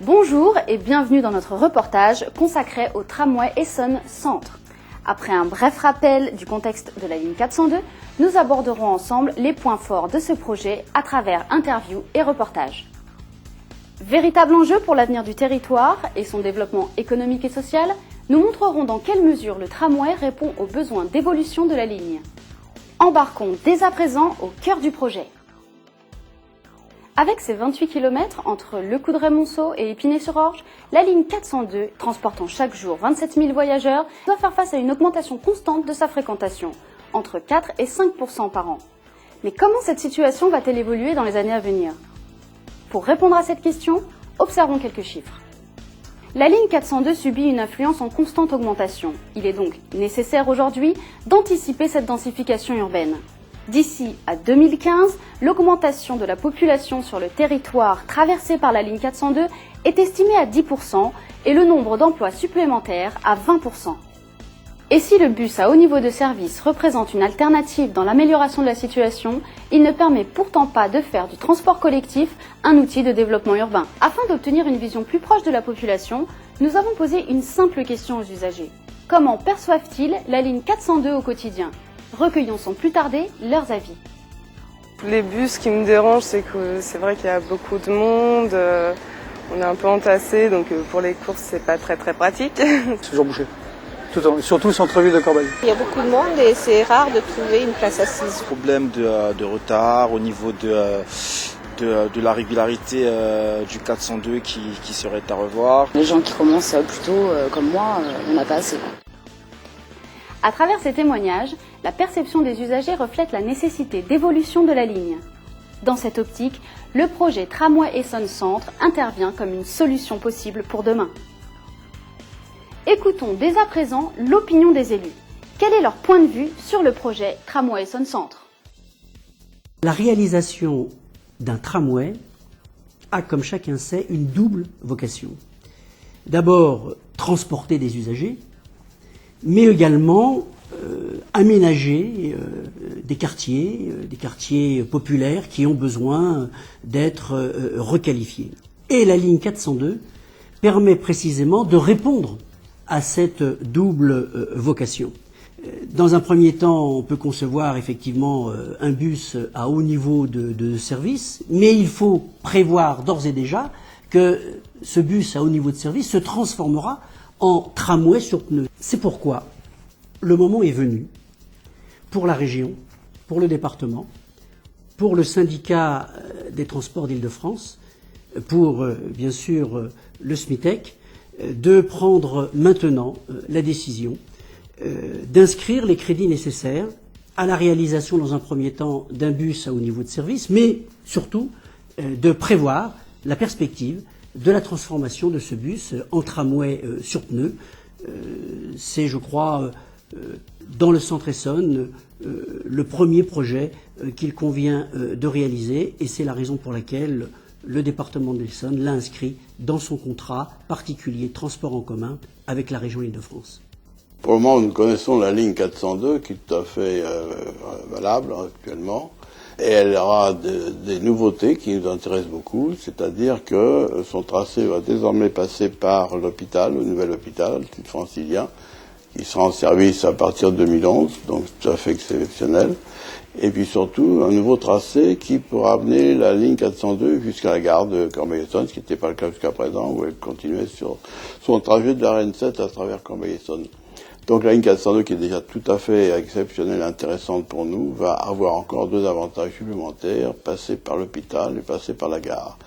Bonjour et bienvenue dans notre reportage consacré au tramway Essonne Centre. Après un bref rappel du contexte de la ligne 402, nous aborderons ensemble les points forts de ce projet à travers interviews et reportages. Véritable enjeu pour l'avenir du territoire et son développement économique et social, nous montrerons dans quelle mesure le tramway répond aux besoins d'évolution de la ligne. Embarquons dès à présent au cœur du projet. Avec ses 28 km entre Le Coudray-Montceau et Épinay-sur-Orge, la ligne 402, transportant chaque jour 27 000 voyageurs, doit faire face à une augmentation constante de sa fréquentation, entre 4 et 5% par an. Mais comment cette situation va-t-elle évoluer dans les années à venir ? Pour répondre à cette question, observons quelques chiffres. La ligne 402 subit une influence en constante augmentation. Il est donc nécessaire aujourd'hui d'anticiper cette densification urbaine. D'ici à 2015, l'augmentation de la population sur le territoire traversé par la ligne 402 est estimée à 10% et le nombre d'emplois supplémentaires à 20%. Et si le bus à haut niveau de service représente une alternative dans l'amélioration de la situation, il ne permet pourtant pas de faire du transport collectif un outil de développement urbain. Afin d'obtenir une vision plus proche de la population, nous avons posé une simple question aux usagers. Comment perçoivent-ils la ligne 402 au quotidien ? Recueillons sans plus tarder leurs avis. Les bus, ce qui me dérange, c'est que c'est vrai qu'il y a beaucoup de monde, on est un peu entassé, donc pour les courses, c'est pas très pratique. C'est toujours bouché, surtout centre-ville de Corbeil. Il y a beaucoup de monde et c'est rare de trouver une place assise. Problème de retard au niveau de la régularité du 402 qui serait à revoir. Les gens qui commencent plutôt comme moi, on n'a pas assez. À travers ces témoignages, la perception des usagers reflète la nécessité d'évolution de la ligne. Dans cette optique, le projet Tramway Essonne Centre intervient comme une solution possible pour demain. Écoutons dès à présent l'opinion des élus. Quel est leur point de vue sur le projet Tramway Essonne Centre ? La réalisation d'un tramway a, comme chacun sait, une double vocation. D'abord, transporter des usagers, mais également aménager des quartiers populaires qui ont besoin d'être requalifiés. Et la ligne 402 permet précisément de répondre à cette double vocation. Dans un premier temps, on peut concevoir effectivement un bus à haut niveau de service, mais il faut prévoir d'ores et déjà que ce bus à haut niveau de service se transformera en tramway sur pneus. C'est pourquoi le moment est venu pour la région, pour le département, pour le syndicat des transports d'Île-de-France, pour bien sûr le SMITEC, de prendre maintenant la décision d'inscrire les crédits nécessaires à la réalisation dans un premier temps d'un bus à haut niveau de service, mais surtout de prévoir la perspective de la transformation de ce bus en tramway sur pneus. C'est, je crois, dans le centre Essonne, le premier projet qu'il convient de réaliser, et c'est la raison pour laquelle le département de l'Essonne l'a inscrit dans son contrat particulier transport en commun avec la région Île-de-France. Pour le moment, nous connaissons la ligne 402 qui est tout à fait valable actuellement. Et elle aura des nouveautés qui nous intéressent beaucoup, c'est-à-dire que son tracé va désormais passer par l'hôpital, le nouvel hôpital, le titre francilien, qui sera en service à partir de 2011, donc tout à fait exceptionnel. Et puis surtout, un nouveau tracé qui pourra amener la ligne 402 jusqu'à la gare de Corbeil-Essonne, ce qui n'était pas le cas jusqu'à présent, où elle continuait sur son trajet de la RN7 à travers Corbeil-Essonne. Donc la ligne 402, qui est déjà tout à fait exceptionnelle et intéressante pour nous, va avoir encore deux avantages supplémentaires, passer par l'hôpital et passer par la gare.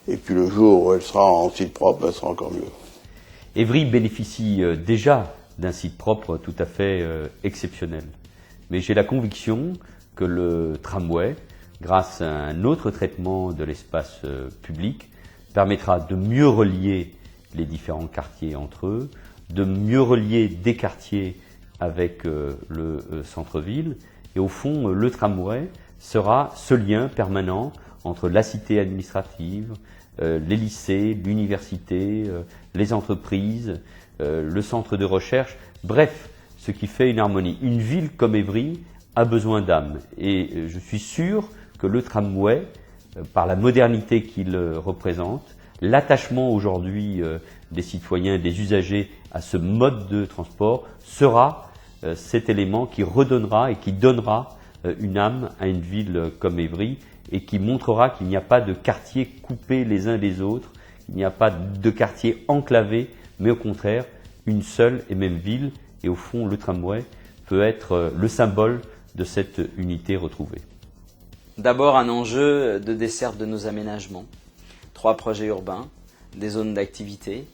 Et puis le jour où elle sera en site propre, elle sera encore mieux. Évry bénéficie déjà d'un site propre tout à fait exceptionnel. Mais j'ai la conviction que le tramway, grâce à un autre traitement de l'espace public, permettra de mieux relier les différents quartiers entre eux, de mieux relier des quartiers avec le centre-ville. Et au fond, le tramway sera ce lien permanent entre la cité administrative, les lycées, l'université, les entreprises, le centre de recherche, bref, ce qui fait une harmonie. Une ville comme Évry a besoin d'âme. Et je suis sûr que le tramway, par la modernité qu'il représente, l'attachement aujourd'hui des citoyens, des usagers à ce mode de transport sera cet élément qui redonnera et qui donnera une âme à une ville comme Évry et qui montrera qu'il n'y a pas de quartiers coupés les uns des autres, qu'il n'y a pas de quartiers enclavés, mais au contraire une seule et même ville. Et au fond, le tramway peut être le symbole de cette unité retrouvée. D'abord, un enjeu de desserte de nos aménagements. 3 projets urbains, des zones d'activité,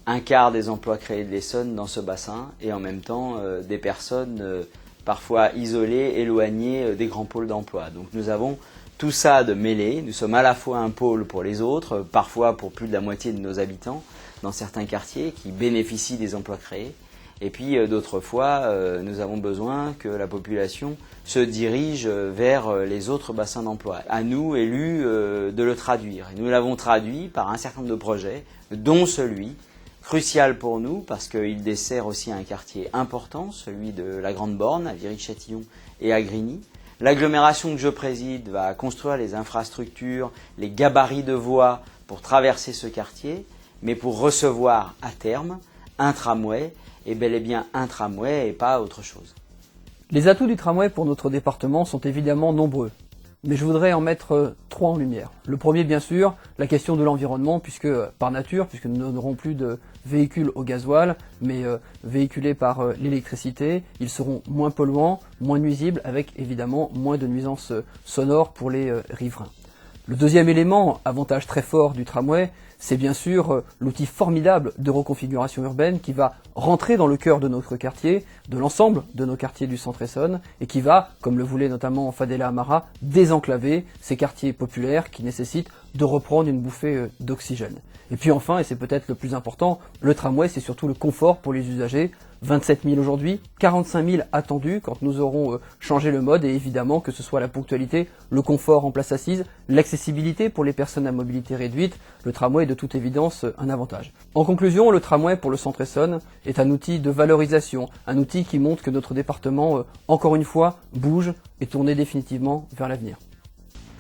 un quart des emplois créés de l'Essonne dans ce bassin et en même temps des personnes parfois isolées, éloignées des grands pôles d'emploi. Donc nous avons tout ça de mêlé. Nous sommes à la fois un pôle pour les autres, parfois pour plus de la moitié de nos habitants dans certains quartiers qui bénéficient des emplois créés. Et puis d'autres fois, nous avons besoin que la population se dirige vers les autres bassins d'emploi. À nous, élus, de le traduire. Et nous l'avons traduit par un certain nombre de projets, dont celui, crucial pour nous, parce qu'il dessert aussi un quartier important, celui de la Grande Borne, à Viry-Châtillon et à Grigny. L'agglomération que je préside va construire les infrastructures, les gabarits de voies pour traverser ce quartier, mais pour recevoir à terme un tramway, et bel et bien un tramway et pas autre chose. Les atouts du tramway pour notre département sont évidemment nombreux, mais je voudrais en mettre 3 en lumière. Le premier, bien sûr, la question de l'environnement, puisque par nature, puisque nous n'aurons plus de véhicules au gasoil, mais véhiculés par l'électricité, ils seront moins polluants, moins nuisibles, avec évidemment moins de nuisances sonores pour les riverains. Le deuxième élément, avantage très fort du tramway, c'est bien sûr l'outil formidable de reconfiguration urbaine qui va rentrer dans le cœur de notre quartier, de l'ensemble de nos quartiers du centre Essonne, et qui va, comme le voulait notamment Fadela Amara, désenclaver ces quartiers populaires qui nécessitent de reprendre une bouffée d'oxygène. Et puis enfin, et c'est peut-être le plus important, le tramway, c'est surtout le confort pour les usagers. 27 000 aujourd'hui, 45 000 attendus quand nous aurons changé le mode, et évidemment que ce soit la ponctualité, le confort en place assise, l'accessibilité pour les personnes à mobilité réduite, le tramway est de toute évidence un avantage. En conclusion, le tramway pour le centre Essonne est un outil de valorisation, un outil qui montre que notre département, encore une fois, bouge et tourne définitivement vers l'avenir.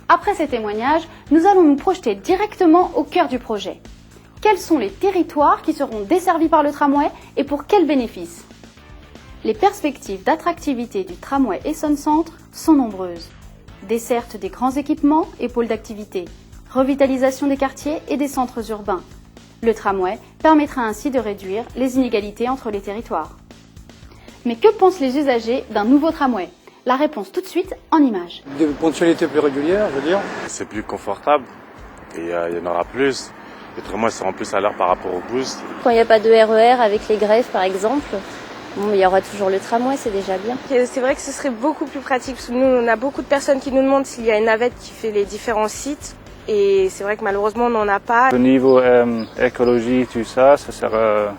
Après ces témoignages, nous allons nous projeter directement au cœur du projet. Quels sont les territoires qui seront desservis par le tramway et pour quels bénéfices? Les perspectives d'attractivité du tramway Essonne Centre sont nombreuses. Desserte des grands équipements et pôles d'activité, revitalisation des quartiers et des centres urbains. Le tramway permettra ainsi de réduire les inégalités entre les territoires. Mais que pensent les usagers d'un nouveau tramway? La réponse tout de suite en images. Des ponctualités plus régulières, je veux dire. C'est plus confortable et il y en aura plus. Les tramways seront plus à l'heure par rapport au bus. Quand il n'y a pas de RER avec les grèves par exemple, bon, il y aura toujours le tramway, c'est déjà bien. C'est vrai que ce serait beaucoup plus pratique parce que nous, on a beaucoup de personnes qui nous demandent s'il y a une navette qui fait les différents sites. Et c'est vrai que malheureusement, on n'en a pas. Au niveau écologie, tout ça, ça sera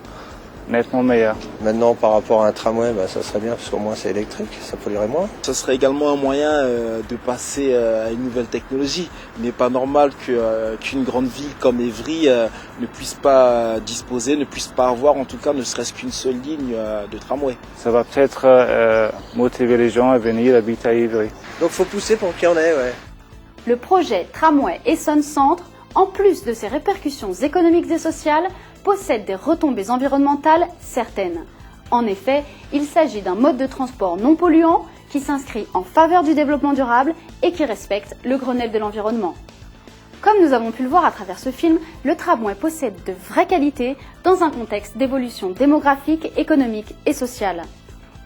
nettement meilleur. Maintenant, par rapport à un tramway, ça serait bien parce qu'au moins c'est électrique, ça polluerait moins. Ce serait également un moyen de passer à une nouvelle technologie. Il n'est pas normal qu'une grande ville comme Évry ne puisse pas disposer, ne puisse pas avoir en tout cas ne serait-ce qu'une seule ligne de tramway. Ça va peut-être motiver les gens à venir habiter à Évry. Donc faut pousser pour qu'il y en ait, ouais. Le projet Tramway Essonne Centre, en plus de ses répercussions économiques et sociales, possède des retombées environnementales certaines. En effet, il s'agit d'un mode de transport non polluant qui s'inscrit en faveur du développement durable et qui respecte le Grenelle de l'environnement. Comme nous avons pu le voir à travers ce film, le tramway possède de vraies qualités dans un contexte d'évolution démographique, économique et sociale.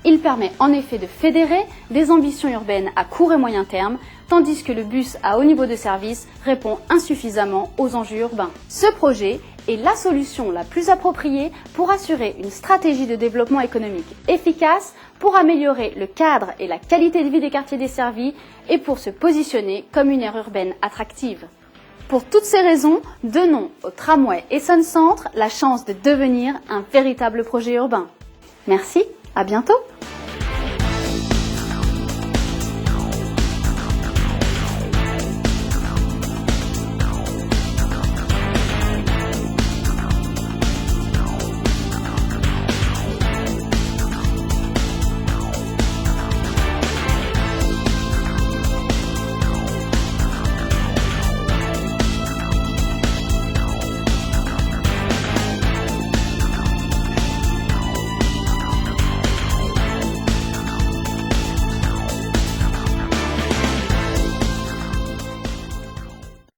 Il permet en effet de fédérer des ambitions urbaines à court et moyen terme, tandis que le bus à haut niveau de service répond insuffisamment aux enjeux urbains. Ce projet est la solution la plus appropriée pour assurer une stratégie de développement économique efficace, pour améliorer le cadre et la qualité de vie des quartiers desservis et pour se positionner comme une aire urbaine attractive. Pour toutes ces raisons, donnons au tramway Essonne Centre la chance de devenir un véritable projet urbain. Merci, à bientôt!